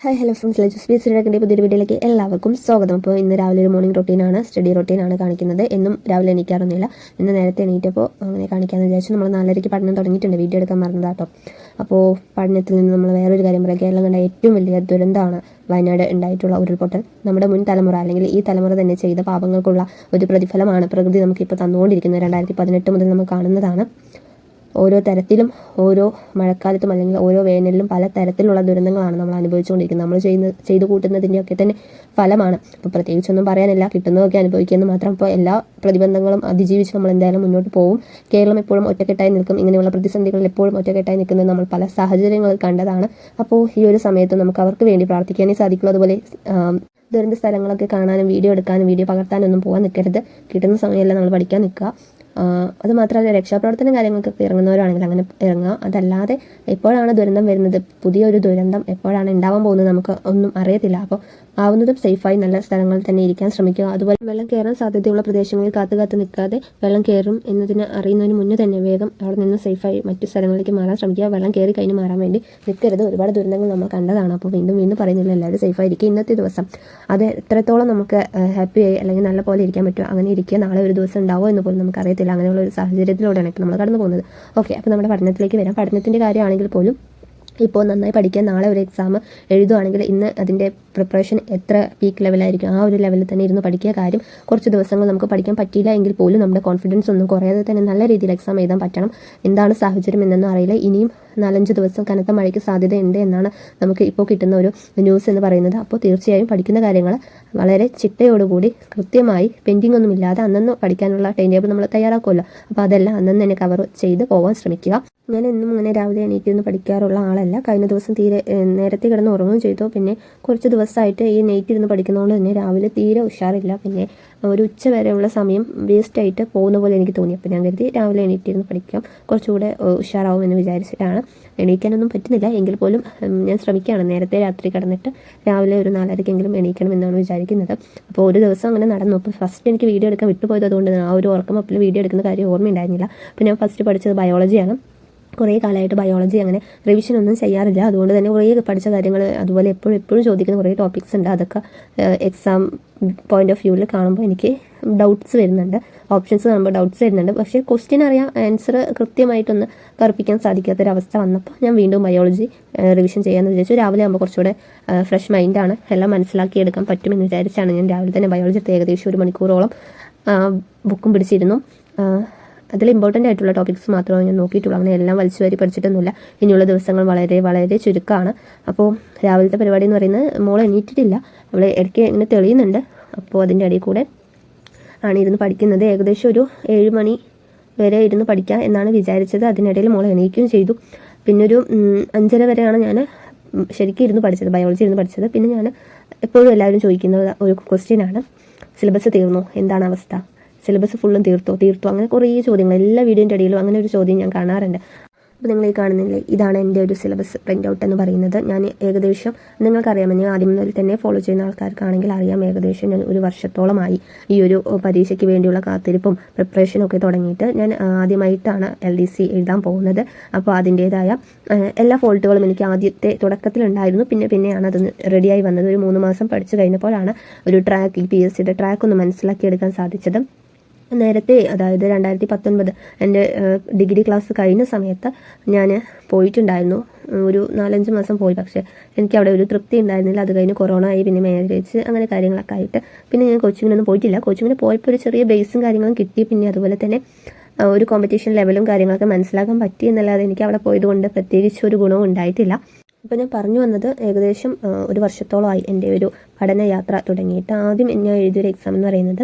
Hello friends, Laju സ്പീസിൻ്റെ പുതിയൊരു വീഡിയോയിലേക്ക് എല്ലാവർക്കും സ്വാഗതം. അപ്പോൾ ഇന്ന് രാവിലെ ഒരു മോർണിംഗ് റൊട്ടീനാണ്, സ്റ്റഡി റൊട്ടീനാണ് കാണിക്കുന്നത്. എന്നും രാവിലെ എണീക്കാറൊന്നുമില്ല, ഇന്ന് നേരത്തെ എണീറ്റപ്പോൾ അങ്ങനെ കാണിക്കാമെന്ന് വിചാരിച്ചു. നമ്മൾ 4:30 പഠനം തുടങ്ങിയിട്ടുണ്ട്, വീഡിയോ എടുക്കാൻ മറന്നതാട്ടോ. അപ്പോൾ പഠനത്തിൽ നിന്ന് നമ്മൾ വേറൊരു കാര്യം പറയാം. കേരളം കണ്ട ഏറ്റവും വലിയ ദുരന്തമാണ് വയനാട് ഉണ്ടായിട്ടുള്ള ഉരുൾപൊട്ടൽ. നമ്മുടെ മുൻ തലമുറ അല്ലെങ്കിൽ ഈ തലമുറ തന്നെ ചെയ്ത പാപങ്ങൾക്കുള്ള ഒരു പ്രതിഫലമാണ് പ്രകൃതി നമുക്കിപ്പോൾ തന്നുകൊണ്ടിരിക്കുന്നത്. 2018 മുതൽ നമ്മൾ കാണുന്നതാണ്. ഓരോ തരത്തിലും ഓരോ മഴക്കാലത്തും അല്ലെങ്കിൽ ഓരോ വേനലിലും പല തരത്തിലുള്ള ദുരന്തങ്ങളാണ് നമ്മൾ അനുഭവിച്ചുകൊണ്ടിരിക്കുന്നത്. നമ്മൾ ചെയ്തു കൂട്ടുന്നതിൻ്റെയൊക്കെ തന്നെ ഫലമാണ്. ഇപ്പോൾ പ്രത്യേകിച്ചൊന്നും പറയാനില്ല, കിട്ടുന്നതൊക്കെ അനുഭവിക്കുന്നത് മാത്രം. ഇപ്പോൾ എല്ലാ പ്രതിബന്ധങ്ങളും അതിജീവിച്ച് നമ്മൾ എന്തായാലും മുന്നോട്ട് പോകും. കേരളം എപ്പോഴും ഒറ്റക്കെട്ടായി നിൽക്കും. ഇങ്ങനെയുള്ള പ്രതിസന്ധികളിൽ എപ്പോഴും ഒറ്റക്കെട്ടായി നിൽക്കുന്നത് നമ്മൾ പല സാഹചര്യങ്ങളിൽ കണ്ടതാണ്. അപ്പോൾ ഈ ഒരു സമയത്ത് നമുക്ക് അവർക്ക് വേണ്ടി പ്രാർത്ഥിക്കാനേ സാധിക്കുള്ളൂ. അതുപോലെ ദുരന്ത സ്ഥലങ്ങളൊക്കെ കാണാനും വീഡിയോ എടുക്കാനും വീഡിയോ പകർത്താനൊന്നും പോകാൻ നിൽക്കരുത്. കിട്ടുന്ന സമയമെല്ലാം നമ്മൾ പഠിക്കാൻ നിൽക്കുക. അത് മാത്രമല്ല, രക്ഷാപ്രവർത്തനം കാര്യങ്ങൾക്കൊക്കെ ഇറങ്ങുന്നവരാണെങ്കിൽ അങ്ങനെ ഇറങ്ങുക. അതല്ലാതെ എപ്പോഴാണ് ദുരന്തം വരുന്നത്, പുതിയൊരു ദുരന്തം എപ്പോഴാണ് ഉണ്ടാവാൻ പോകുന്നത് നമുക്ക് ഒന്നും അറിയത്തില്ല. അപ്പോൾ ആവുന്നതും സേഫായി നല്ല സ്ഥലങ്ങളിൽ തന്നെ ഇരിക്കാൻ ശ്രമിക്കുക. അതുപോലെ വെള്ളം കയറാൻ സാധ്യതയുള്ള പ്രദേശങ്ങളിൽ കാത്തു നിൽക്കാതെ വെള്ളം കയറും എന്നതിന് അറിയുന്നതിന് മുന്നേ തന്നെ വേഗം അവിടെ നിന്ന് സേഫായി മറ്റു സ്ഥലങ്ങളിലേക്ക് മാറാൻ ശ്രമിക്കുക. വെള്ളം കയറി കഴിഞ്ഞ് മാറാൻ വേണ്ടി നിൽക്കരുത്. ഒരുപാട് ദുരന്തങ്ങൾ നമ്മൾ കണ്ടതാണ്. അപ്പോൾ വീണ്ടും പറയുന്നില്ല, എല്ലാവരും സേഫായിരിക്കും. ഇന്നത്തെ ദിവസം അത് എത്രത്തോളം നമുക്ക് ഹാപ്പിയായി അല്ലെങ്കിൽ നല്ല പോലെ ഇരിക്കാൻ പറ്റുമോ അങ്ങനെ ഇരിക്കുക. നാളെ ഒരു ദിവസം ഉണ്ടാവുമോ എന്ന് പോലും നമുക്ക് അറിയത്തില്ല. അങ്ങനെയുള്ള ഒരു സാഹചര്യത്തിലൂടെയാണ് ഇപ്പോൾ നമ്മൾ കടന്നു പോകുന്നത്. ഓക്കെ, അപ്പോൾ നമ്മുടെ പഠനത്തിലേക്ക് വരാം. പഠനത്തിൻ്റെ കാര്യമാണെങ്കിൽ പോലും ഇപ്പോൾ നന്നായി പഠിക്കാൻ. നാളെ ഒരു എക്സാം എഴുതുകയാണെങ്കിൽ ഇന്ന് അതിൻ്റെ പ്രിപ്പറേഷൻ എത്ര പീക്ക് ലെവലായിരിക്കും ആ ഒരു ലെവലിൽ തന്നെ ഇരുന്ന് പഠിക്കുക. കാര്യം കുറച്ച് ദിവസങ്ങൾ നമുക്ക് പഠിക്കാൻ പറ്റിയില്ല എങ്കിൽ പോലും നമ്മുടെ കോൺഫിഡൻസ് ഒന്നും കുറയാതെ തന്നെ നല്ല രീതിയിൽ എക്സാം എഴുതാൻ പറ്റണം. എന്താണ് സാഹചര്യം എന്നൊന്നും അറിയില്ല. ഇനിയും 4-5 ദിവസം കനത്ത മഴയ്ക്ക് സാധ്യതയുണ്ട് എന്നാണ് നമുക്ക് ഇപ്പോൾ കിട്ടുന്ന ഒരു ന്യൂസ് എന്ന് പറയുന്നത്. അപ്പോൾ തീർച്ചയായും പഠിക്കുന്ന കാര്യങ്ങൾ വളരെ ചിട്ടയോടുകൂടി കൃത്യമായി പെൻഡിങ് ഒന്നും ഇല്ലാതെ അന്നന്ന് പഠിക്കാനുള്ള ടൈം ടേബിൾ നമ്മൾ തയ്യാറാക്കുമല്ലോ. അപ്പോൾ അതെല്ലാം അന്നന്ന് തന്നെ കവർ ചെയ്ത് പോകാൻ ശ്രമിക്കുക. ഞാൻ എന്നും അങ്ങനെ രാവിലെ എണീറ്റിരുന്ന് പഠിക്കാറുള്ള ആളല്ല. കഴിഞ്ഞ ദിവസം തീരെ നേരത്തെ കിടന്ന് ഉറങ്ങുകയും ചെയ്തു. പിന്നെ കുറച്ച് ദിവസമായിട്ട് ഈ നൈറ്റിരുന്ന് പഠിക്കുന്നതുകൊണ്ട് തന്നെ രാവിലെ തീരെ ഉഷാറില്ല. പിന്നെ ഒരു ഉച്ച വരെയുള്ള സമയം വേസ്റ്റായിട്ട് പോകുന്ന പോലെ എനിക്ക് തോന്നി. അപ്പോൾ ഞാൻ കരുതി രാവിലെ എണീറ്റിരുന്ന് പഠിക്കാം, കുറച്ചുകൂടെ ഉഷാറാവും എന്ന് വിചാരിച്ചിട്ടാണ്. എണീക്കാനൊന്നും പറ്റുന്നില്ല എങ്കിൽ പോലും ഞാൻ ശ്രമിക്കുകയാണ്. നേരത്തെ രാത്രി കിടന്നിട്ട് രാവിലെ ഒരു 4:30 എണീക്കണം എന്നാണ് വിചാരിക്കുന്നത്. അപ്പോൾ ഒരു ദിവസം അങ്ങനെ നടന്നു. അപ്പോൾ ഫസ്റ്റ് എനിക്ക് വീഡിയോ എടുക്കാൻ വിട്ടുപോയത് അതുകൊണ്ട് ആ ഒരു ഉറക്കമപ്പിൽ വീഡിയോ എടുക്കുന്ന കാര്യം ഓർമ്മയുണ്ടായിരുന്നില്ല. അപ്പോൾ ഞാൻ ഫസ്റ്റ് പഠിച്ചത് ബയോളജിയാണ്. കുറേ കാലമായിട്ട് ബയോളജി അങ്ങനെ റിവിഷൻ ഒന്നും ചെയ്യാറില്ല. അതുകൊണ്ട് തന്നെ കുറേ പഠിച്ച കാര്യങ്ങൾ അതുപോലെ എപ്പോഴും ചോദിക്കുന്ന കുറേ ടോപ്പിക്സ് ഉണ്ട്. അതൊക്കെ എക്സാം പോയിന്റ് ഓഫ് വ്യൂവിൽ കാണുമ്പോൾ എനിക്ക് ഡൗട്ട്സ് വരുന്നുണ്ട്. ഓപ്ഷൻസ് കാണുമ്പോൾ ഡൗട്ട്സ് വരുന്നുണ്ട്. പക്ഷേ ക്വസ്റ്റ്യൻ അറിയാം, ആൻസർ കൃത്യമായിട്ടൊന്ന് കറുപ്പിക്കാൻ സാധിക്കാത്തൊരവസ്ഥ വന്നപ്പോൾ ഞാൻ വീണ്ടും ബയോളജി റിവിഷൻ ചെയ്യാമെന്ന് വിചാരിച്ചു. രാവിലെ ആകുമ്പോൾ കുറച്ചുകൂടെ ഫ്രഷ് മൈൻഡാണ്, എല്ലാം മനസ്സിലാക്കിയെടുക്കാൻ പറ്റുമെന്ന് വിചാരിച്ചാണ് ഞാൻ രാവിലെ തന്നെ ബയോളജി എടുത്ത് ഏകദേശം 1 മണിക്കൂറോളം ബുക്കും പിടിച്ചിരുന്നു. അതിൽ ഇമ്പോർട്ടൻ്റ് ആയിട്ടുള്ള ടോപ്പിക്സ് മാത്രമേ ഞാൻ നോക്കിയിട്ടുള്ളൂ. അങ്ങനെ എല്ലാം വലിച്ചു വാരി പഠിച്ചിട്ടൊന്നുമില്ല. ഇനിയുള്ള ദിവസങ്ങൾ വളരെ ചുരുക്കമാണ്. അപ്പോൾ രാവിലത്തെ പരിപാടി എന്ന് പറയുന്നത് മോൾ എണീറ്റിട്ടില്ല, അവൾ ഇടയ്ക്ക് ഇങ്ങനെ തെളിയുന്നുണ്ട്. അപ്പോൾ അതിൻ്റെ ഇടയിൽ കൂടെ ആണ് ഇരുന്ന് പഠിക്കുന്നത്. ഏകദേശം ഒരു 7 മണി വരെ ഇരുന്ന് പഠിക്കാം എന്നാണ് വിചാരിച്ചത്. അതിനിടയിൽ മോൾ എണീക്കുകയും ചെയ്തു. പിന്നെ ഒരു 5:30 വരെയാണ് ഞാൻ ശരിക്കും ഇരുന്ന് പഠിച്ചത്, ബയോളജി ഇരുന്ന് പഠിച്ചത്. പിന്നെ ഞാൻ എപ്പോഴും എല്ലാവരും ചോദിക്കുന്ന ഒരു ക്വസ്റ്റ്യനാണ്, സിലബസ് തീർന്നോ, എന്താണ് അവസ്ഥ, സിലബസ് ഫുള്ളും തീർത്തോ അങ്ങനെ കുറേ ചോദ്യങ്ങൾ എല്ലാ വീഡിയോൻ്റെ ഇടയിലും അങ്ങനെ ഒരു ചോദ്യം ഞാൻ കാണാറുണ്ട്. അപ്പോൾ നിങ്ങൾ ഈ കാണുന്നില്ലേ, ഇതാണ് എൻ്റെ ഒരു സിലബസ് പ്രിൻ്റ് ഔട്ട് എന്ന് പറയുന്നത്. ഞാൻ ഏകദേശം നിങ്ങൾക്കറിയാം, ഞാൻ ആദ്യം മുതൽ തന്നെ ഫോളോ ചെയ്യുന്ന ആൾക്കാർക്കാണെങ്കിൽ അറിയാം, ഏകദേശം ഞാൻ 1 വർഷത്തോളമായി ഈ ഒരു പരീക്ഷയ്ക്ക് വേണ്ടിയുള്ള കാത്തിരിപ്പും പ്രിപ്പറേഷനും ഒക്കെ തുടങ്ങിയിട്ട്. ഞാൻ ആദ്യമായിട്ടാണ് LDC എഴുതാൻ പോകുന്നത്. അപ്പോൾ അതിൻ്റേതായ എല്ലാ ഫോൾട്ടുകളും എനിക്ക് ആദ്യത്തെ തുടക്കത്തിലുണ്ടായിരുന്നു. പിന്നെയാണ് അത് റെഡിയായി വന്നത്. ഒരു 3 മാസം പഠിച്ചു കഴിഞ്ഞപ്പോഴാണ് ഒരു ട്രാക്ക്, PSCയുടെ ട്രാക്ക് ഒന്ന് മനസ്സിലാക്കിയെടുക്കാൻ സാധിച്ചത്. നേരത്തെ, അതായത് 2019 എൻ്റെ ഡിഗ്രി ക്ലാസ് കഴിഞ്ഞ സമയത്ത് ഞാൻ പോയിട്ടുണ്ടായിരുന്നു. ഒരു 4-5 മാസം പോയി. പക്ഷേ എനിക്ക് അവിടെ ഒരു തൃപ്തി ഉണ്ടായിരുന്നില്ല. അത് കഴിഞ്ഞ് കൊറോണ ആയി, പിന്നെ മാരേജ്, അങ്ങനെ കാര്യങ്ങളൊക്കെ ആയിട്ട് പിന്നെ ഞാൻ കോച്ചിങ്ങിനൊന്നും പോയിട്ടില്ല. കോച്ചിങ്ങിന് പോയപ്പോൾ ഒരു ചെറിയ ബേസും കാര്യങ്ങളും കിട്ടി. പിന്നെ അതുപോലെ തന്നെ ഒരു കോമ്പറ്റീഷൻ ലെവലും കാര്യങ്ങളൊക്കെ മനസ്സിലാക്കാൻ പറ്റി എന്നല്ലാതെ എനിക്ക് അവിടെ പോയതുകൊണ്ട് പ്രത്യേകിച്ച് ഒരു ഗുണവും ഉണ്ടായിട്ടില്ല. ഇപ്പോൾ ഞാൻ പറഞ്ഞു വന്നത്, ഏകദേശം 1 വർഷത്തോളമായി എൻ്റെ ഒരു പഠനയാത്ര തുടങ്ങിയിട്ട്. ആദ്യം ഞാൻ എഴുതിയൊരു എക്സാം എന്ന് പറയുന്നത്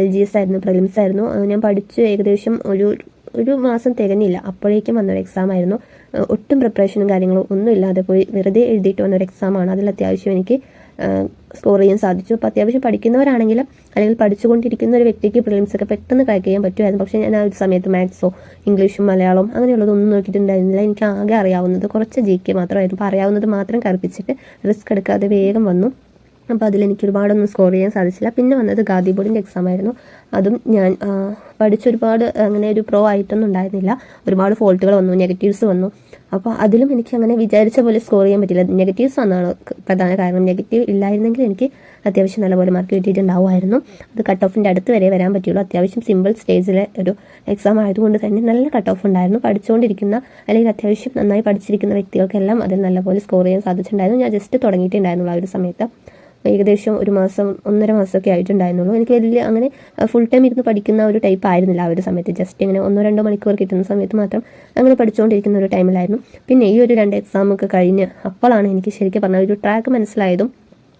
LGS ആയിരുന്നു, പ്രിലിംസ് ആയിരുന്നു. ഞാൻ പഠിച്ച് ഏകദേശം ഒരു മാസം തികഞ്ഞില്ല, അപ്പോഴേക്കും വന്നൊരു എക്സാം ആയിരുന്നു. ഒട്ടും പ്രിപ്പറേഷനും കാര്യങ്ങളും ഒന്നും ഇല്ലാതെ പോയി വെറുതെ എഴുതിയിട്ട് വന്നൊരു എക്സാമാണ്. അതിൽ അത്യാവശ്യം എനിക്ക് സ്കോർ ചെയ്യാൻ സാധിച്ചു. അപ്പോൾ അത്യാവശ്യം പഠിക്കുന്നവരാണെങ്കിലും അല്ലെങ്കിൽ പഠിച്ചുകൊണ്ടിരിക്കുന്ന ഒരു വ്യക്തിക്ക് പ്രിലിംസൊക്കെ പെട്ടെന്ന് ക്രാക്ക് ചെയ്യാൻ പറ്റുമായിരുന്നു. പക്ഷേ ഞാൻ ആ ഒരു സമയത്ത് മാത്സോ ഇംഗ്ലീഷും മലയാളവും അങ്ങനെയുള്ളതൊന്നും നോക്കിയിട്ടുണ്ടായിരുന്നില്ല. എനിക്ക് ആകെ അറിയാവുന്നത് കുറച്ച് GK മാത്രമായിരുന്നു. അപ്പോൾ അറിയാവുന്നത് മാത്രം കറുപ്പിച്ചിട്ട് റിസ്ക് എടുക്കാതെ വേഗം വന്നു. അപ്പോൾ അതിലെനിക്ക് ഒരുപാടൊന്നും സ്കോർ ചെയ്യാൻ സാധിച്ചില്ല. പിന്നെ വന്നത് ഖാദി ബോർഡിൻ്റെ എക്സാം ആയിരുന്നു. അതും ഞാൻ പഠിച്ചൊരുപാട് അങ്ങനെ ഒരു പ്രോ ആയിട്ടൊന്നും ഉണ്ടായിരുന്നില്ല. ഒരുപാട് ഫോൾട്ടുകൾ വന്നു, നെഗറ്റീവ്സ് വന്നു. അപ്പോൾ അതിലും എനിക്ക് അങ്ങനെ വിചാരിച്ച പോലെ സ്കോർ ചെയ്യാൻ പറ്റില്ല. നെഗറ്റീവ്സ് വന്നാണ് പ്രധാന കാരണം. നെഗറ്റീവ് ഇല്ലായിരുന്നെങ്കിൽ എനിക്ക് അത്യാവശ്യം നല്ലപോലെ മാർക്ക് കിട്ടിയിട്ടുണ്ടാവുമായിരുന്നു. അത് കട്ട് ഓഫിൻ്റെ അടുത്ത് വരെ വരാൻ പറ്റുള്ളൂ. അത്യാവശ്യം സിമ്പിൾ സ്റ്റേജിലെ ഒരു എക്സാം ആയതുകൊണ്ട് തന്നെ നല്ല കട്ട് ഓഫ് ഉണ്ടായിരുന്നു. പഠിച്ചുകൊണ്ടിരിക്കുന്ന അല്ലെങ്കിൽ അത്യാവശ്യം നന്നായി പഠിച്ചിരിക്കുന്ന വ്യക്തികൾക്കെല്ലാം അതിൽ നല്ലപോലെ സ്കോർ ചെയ്യാൻ സാധിച്ചിട്ടുണ്ടായിരുന്നു. ഞാൻ ജസ്റ്റ് തുടങ്ങിയിട്ടുണ്ടായിരുന്നുള്ളൂ ആ ഒരു സമയത്ത്. ഏകദേശം 1 മാസം 1.5 മാസമൊക്കെ ആയിട്ടുണ്ടായിരുന്നുള്ളൂ. എനിക്ക് വലിയ അങ്ങനെ ഫുൾ ടൈം ഇരുന്ന് പഠിക്കുന്ന ഒരു ടൈപ്പ് ആയിരുന്നില്ല ആ ഒരു സമയത്ത്. ജസ്റ്റ് ഇങ്ങനെ 1-2 മണിക്കൂർ കിട്ടുന്ന സമയത്ത് മാത്രം അങ്ങനെ പഠിച്ചുകൊണ്ടിരിക്കുന്ന ഒരു ടൈമിലായിരുന്നു. പിന്നെ ഈ ഒരു 2 എക്സാമൊക്കെ കഴിഞ്ഞ് അപ്പോഴാണ് എനിക്ക് ശരിക്കും പറഞ്ഞാൽ ഒരു ട്രാക്ക് മനസ്സിലായതും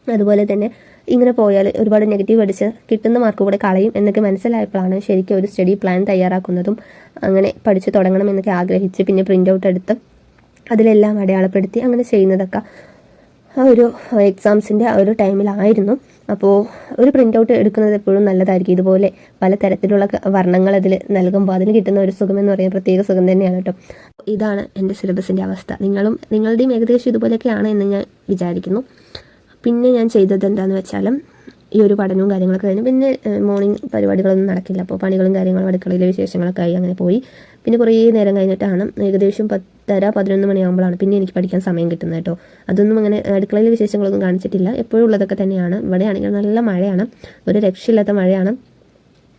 അതുപോലെ തന്നെ ഇങ്ങനെ പോയാൽ ഒരുപാട് നെഗറ്റീവ് അടിച്ച് കിട്ടുന്ന മാർക്ക് കൂടെ കളയും എന്നൊക്കെ മനസ്സിലായപ്പോഴാണ് ശരിക്കും ഒരു സ്റ്റഡി പ്ലാൻ തയ്യാറാക്കുന്നതും അങ്ങനെ പഠിച്ച് തുടങ്ങണം എന്നൊക്കെ ആഗ്രഹിച്ച് പിന്നെ പ്രിൻ്റ് ഔട്ട് എടുത്ത് അതിലെല്ലാം അടയാളപ്പെടുത്തി അങ്ങനെ ചെയ്യുന്നതൊക്കെ ആ ഒരു എക്സാംസിൻ്റെ ആ ഒരു ടൈമിലായിരുന്നു. അപ്പോൾ ഒരു പ്രിൻ്റ് ഔട്ട് എടുക്കുന്നത് എപ്പോഴും നല്ലതായിരിക്കും. ഇതുപോലെ പല തരത്തിലുള്ള വർണ്ണങ്ങൾ അതിൽ നൽകുമ്പോൾ അതിന് കിട്ടുന്ന ഒരു സുഖം എന്ന് പറയുന്നത് പ്രത്യേക സുഖം തന്നെയാണ് കേട്ടോ. ഇതാണ് എൻ്റെ സിലബസിൻ്റെ അവസ്ഥ. നിങ്ങളുടെയും ഏകദേശം ഇതുപോലെയൊക്കെയാണ് എന്ന് ഞാൻ വിചാരിക്കുന്നു. പിന്നെ ഞാൻ ചെയ്തത് എന്താണെന്ന് വെച്ചാലും ഈ ഒരു പഠനവും കാര്യങ്ങളൊക്കെ കഴിഞ്ഞു. പിന്നെ മോർണിംഗ് പരിപാടികളൊന്നും നടക്കില്ല. അപ്പോൾ പണികളും കാര്യങ്ങളും അടുക്കളയിലെ വിശേഷങ്ങളൊക്കെ ആയി അങ്ങനെ പോയി. പിന്നെ കുറേ നേരം കഴിഞ്ഞിട്ടാണ് ഏകദേശം 10-11 മണിയാകുമ്പോഴാണ് പിന്നെ എനിക്ക് പഠിക്കാൻ സമയം കിട്ടുന്നത് കേട്ടോ. അതൊന്നും അങ്ങനെ അടുക്കളയിലെ വിശേഷങ്ങളൊന്നും കാണിച്ചിട്ടില്ല. എപ്പോഴും ഉള്ളതൊക്കെ തന്നെയാണ്. ഇവിടെയാണെങ്കിൽ നല്ല മഴയാണ്, ഒരു രക്ഷയില്ലാത്ത മഴയാണ്.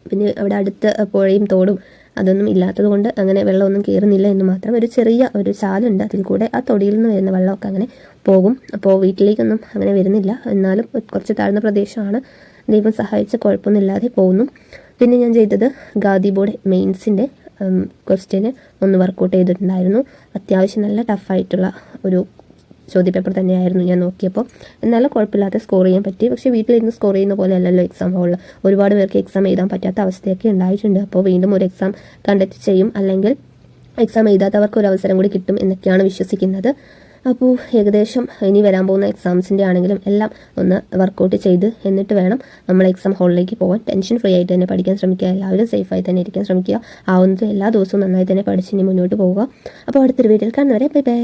പിന്നെ അവിടെ അടുത്ത് പുഴയും തോടും അതൊന്നും ഇല്ലാത്തത് കൊണ്ട് അങ്ങനെ വെള്ളമൊന്നും കയറുന്നില്ല എന്ന് മാത്രം. ഒരു ചെറിയ ഒരു ചാലുണ്ട്, അതിൽ കൂടെ ആ തൊടിയിൽ നിന്ന് വരുന്ന വെള്ളമൊക്കെ അങ്ങനെ പോകും. അപ്പോൾ വീട്ടിലേക്കൊന്നും അങ്ങനെ വരുന്നില്ല. എന്നാലും കുറച്ച് താഴ്ന്ന പ്രദേശമാണ്. ദൈവം സഹായിച്ച് കുഴപ്പമൊന്നുമില്ലാതെ പോകുന്നു. പിന്നെ ഞാൻ ചെയ്തത് ഖാദി ബോർഡ് മെയിൻസിൻ്റെ ക്വസ്റ്റ്യന് ഒന്ന് വർക്കൗട്ട് ചെയ്തിട്ടുണ്ടായിരുന്നു. അത്യാവശ്യം നല്ല ടഫായിട്ടുള്ള ഒരു ചോദ്യപേപ്പർ തന്നെയായിരുന്നു ഞാൻ നോക്കിയപ്പോൾ. എന്നാലും കുഴപ്പമില്ലാതെ സ്കോർ ചെയ്യാൻ പറ്റി. പക്ഷേ വീട്ടിലിരുന്ന് സ്കോർ ചെയ്യുന്ന പോലെ അല്ലല്ലോ എക്സാം ഹോളിൽ. ഒരുപാട് പേർക്ക് എക്സാം എഴുതാൻ പറ്റാത്ത അവസ്ഥയൊക്കെ ഉണ്ടായിട്ടുണ്ട്. അപ്പോൾ വീണ്ടും ഒരു എക്സാം കണ്ടക്ട് ചെയ്യും, അല്ലെങ്കിൽ എക്സാം എഴുതാത്തവർക്ക് ഒരു അവസരം കൂടി കിട്ടും എന്നൊക്കെയാണ് വിശ്വസിക്കുന്നത്. അപ്പോൾ ഏകദേശം ഇനി വരാൻ പോകുന്ന എക്സാംസിൻ്റെ ആണെങ്കിലും എല്ലാം ഒന്ന് വർക്കൗട്ട് ചെയ്ത് എന്നിട്ട് വേണം നമ്മൾ എക്സാം ഹോളിലേക്ക് പോകാൻ. ടെൻഷൻ ഫ്രീ ആയിട്ട് തന്നെ പഠിക്കാൻ ശ്രമിക്കുക. എല്ലാവരും സേഫായി തന്നെ ഇരിക്കാൻ ശ്രമിക്കുക. ആവുന്നത് എല്ലാ ദിവസവും നന്നായി തന്നെ പഠിച്ച് ഇനി മുന്നോട്ട് പോവുക. അപ്പോൾ അടുത്തൊരു വീഡിയോയിൽ കാണുന്നവരെ ബൈ ബൈ.